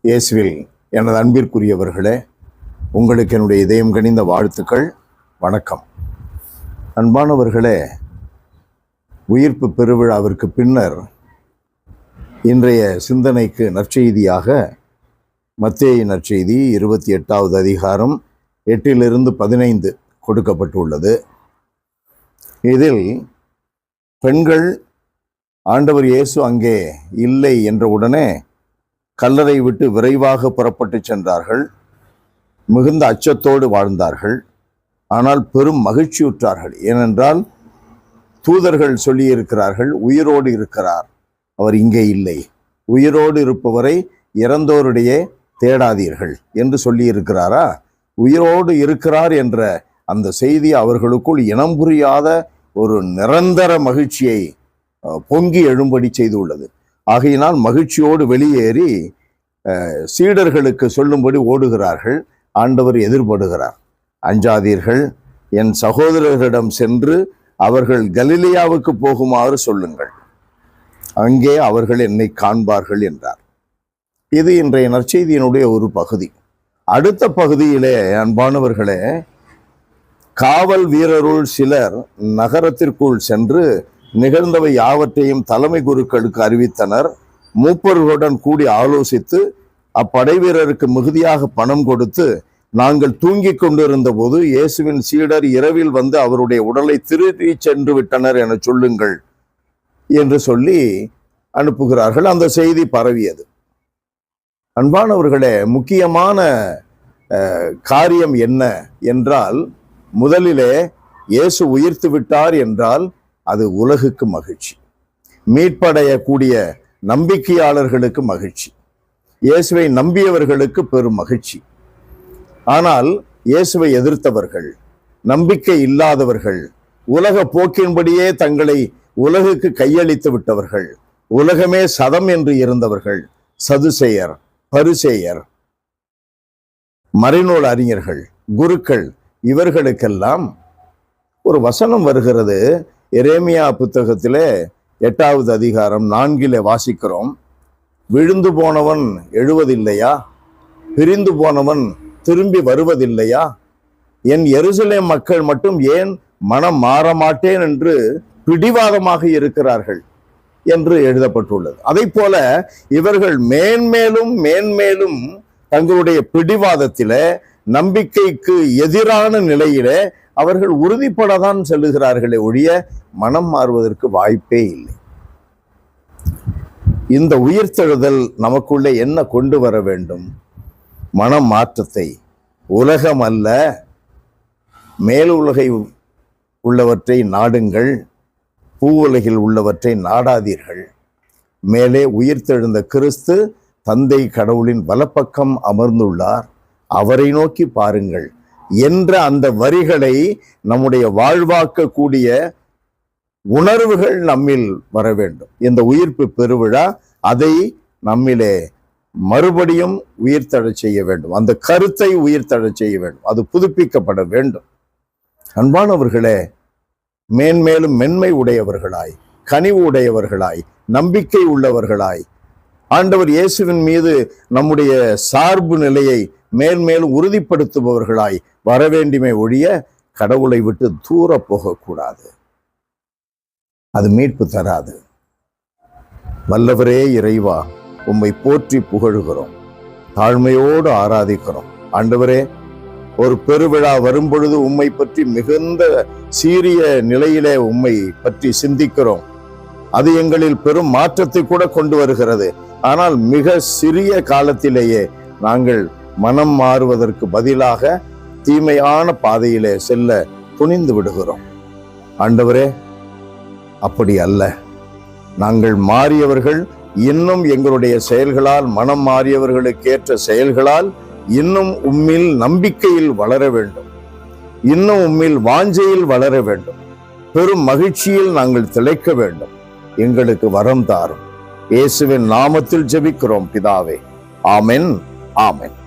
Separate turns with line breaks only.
இயேசுவில் எனது அன்பிற்குரியவர்களே, உங்களுக்கு என்னுடைய இதயம் கனிந்த வாழ்த்துக்கள். வணக்கம். அன்பானவர்களே, உயிர்ப்பு பெருவிழாவிற்கு பின்னர் இன்றைய சிந்தனைக்கு நற்செய்தியாக மத்தேயு நற்செய்தி 28வது அதிகாரம் 8-15 கொடுக்கப்பட்டுள்ளது. இதில் பெண்கள் ஆண்டவர் இயேசு அங்கே இல்லை என்ற உடனே கல்லறை விட்டு விரைவாக புறப்பட்டு சென்றார்கள். மிகுந்த அச்சத்தோடு வாழ்ந்தார்கள். ஆனால் பெரும் மகிழ்ச்சியுற்றார்கள். ஏனென்றால் தூதர்கள் சொல்லியிருக்கிறார்கள், உயிரோடு இருக்கிறார், அவர் இங்கே இல்லை, உயிரோடு இருப்பவரை இறந்தோருடைய தேடாதீர்கள் என்று சொல்லியிருக்கிறாரா? உயிரோடு இருக்கிறார் என்ற அந்த செய்தி அவர்களுக்குள் இனம் புரியாத ஒரு நிரந்தர மகிழ்ச்சியை பொங்கி எழும்படி செய்துள்ளது. ஆகையினால் மகிழ்ச்சியோடு வெளியேறி சீடர்களுக்கு சொல்லும்படி ஓடுகிறார்கள். ஆண்டவர் எதிர்படுகிறார். அஞ்சாதீர்கள், என் சகோதரர்களிடம் சென்று அவர்கள் கலிலேயாவுக்கு போகுமாறு சொல்லுங்கள், அங்கே அவர்கள் என்னை காண்பார்கள் என்றார். இது இன்றைய நற்செய்தியினுடைய ஒரு பகுதி. அடுத்த பகுதியிலே அன்பானவர்களே, காவல் வீரருள் சிலர் நகரத்திற்குள் சென்று நிகழ்ந்தவை யாவற்றையும் தலைமை குருக்களுக்கு அறிவித்தனர். மூப்பர்களுடன் கூடி ஆலோசித்து அப்படை வீரருக்கு மிகுதியாக பணம் கொடுத்து, நாங்கள் தூங்கிக் கொண்டிருந்த போது இயேசுவின் சீடர் இரவில் வந்து அவருடைய உடலை திருடி சென்று விட்டனர் என சொல்லுங்கள் என்று சொல்லி அனுப்புகிறார்கள். அந்த செய்தி பரவியது. அன்பானவர்களே, முக்கியமான காரியம் என்ன என்றால், முதலிலே இயேசு உயிர்த்து விட்டார் என்றால் அது உலகுக்கு மகிழ்ச்சி, மீட்படையக்கூடிய நம்பிக்கையாளர்களுக்கு மகிழ்ச்சி, இயேசுவை நம்பியவர்களுக்கு பெரும் மகிழ்ச்சி. ஆனால் இயேசுவை எதிர்த்தவர்கள், நம்பிக்கை இல்லாதவர்கள், உலக போக்கின்படியே தங்களை உலகுக்கு கையளித்து விட்டவர்கள், உலகமே சதம் என்று இருந்தவர்கள், சதுசேயர், பரிசேயர், மறைநூல் அறிஞர்கள், குருக்கள், இவர்களுக்கெல்லாம் ஒரு வசனம் வருகிறது. எரேமியா புத்தகத்திலே 8வது அதிகாரம் 4 வாசிக்கிறோம். விழுந்து போனவன் எழுவதில்லையா? பிரிந்து போனவன் திரும்பி வருவதில்லையா? என் எருசலேம் மக்கள் மட்டும் ஏன் மனம் மாற மாட்டேன் என்று பிடிவாதமாக இருக்கிறார்கள் என்று எழுதப்பட்டுள்ளது. அதை போல இவர்கள் மேன்மேலும் மேன்மேலும் தங்களுடைய பிடிவாதத்திலே, நம்பிக்கைக்கு எதிரான நிலையிலே அவர்கள் உறுதிப்படத்தான் செல்லுகிறார்களே ஒழிய மனம் மாறுவதற்கு வாய்ப்பே இல்லை. இந்த உயிர்த்தெழுதல் நமக்குள்ளே என்ன கொண்டு வர வேண்டும்? மனம் மாற்றத்தை. உலகம் அல்ல, மேல் உலகை உள்ளவற்றை நாடுங்கள், பூ உலகில் உள்ளவற்றை நாடாதீர்கள். மேலே உயிர்த்தெழுந்த கிறிஸ்து தந்தை கடவுளின் வலப்பக்கம் அமர்ந்துள்ளார், அவரை நோக்கி பாருங்கள் என்ற அந்த வரிகளை நம்முடைய வாழ்வாக்கக்கூடிய உணர்வுகள் நம்மில் வர வேண்டும். இந்த உயிர்ப்பு பெருவிழா அதை நம்மிலே மறுபடியும் உயிர்த்தெழச் செய்ய வேண்டும். அந்த கருத்தை உயிர்த்தெழச் செய்ய வேண்டும். அது புதுப்பிக்கப்பட வேண்டும். அன்பானவர்களே, மேன்மேலும் மென்மை உடையவர்களாய், கனிவு உடையவர்களாய், நம்பிக்கை உள்ளவர்களாய், ஆண்டவர் இயேசுவின் மீது நம்முடைய சார்பு நிலையை மேன்மேலும் உறுதிப்படுத்துபவர்களாய் வர வேண்டுமே ஒழிய கடவுளை விட்டு தூர போகக்கூடாது. அது மீட்பு தராது. வல்லவரே இறைவா, உம்மை போற்றி புகழுகிறோம், தாழ்மையோடு ஆராதிக்கிறோம். ஆண்டவரே, ஒரு பெருவிழா வரும் பொழுது உம்மை பற்றி மிகுந்த சீரிய நிலையிலே உம்மை பற்றி சிந்திக்கிறோம். அது எங்களில் பெரும் மாற்றத்தை கூட கொண்டு வருகிறது. ஆனால் மிக சிறிய காலத்திலேயே நாங்கள் மனம் மாறுவதற்கு பதிலாக தீமையான பாதையிலே செல்ல துணிந்து விடுகிறோம். ஆண்டவரே, அப்படி அல்ல. நாங்கள் மாறியவர்கள் இன்னும் எங்களுடைய செயல்களால், மனம் மாறியவர்களுக்கேற்ற செயல்களால் இன்னும் உம்மில் நம்பிக்கையில் வளர வேண்டும், இன்னும் உம்மில் வாஞ்சையில் வளர வேண்டும், பெரும் மகிழ்ச்சியில் நாங்கள் திளைக்க வேண்டும். எங்களுக்கு வரம் தாரும். இயேசுவின் நாமத்தில் ஜெபிக்கிறோம் பிதாவே. ஆமென், ஆமென்.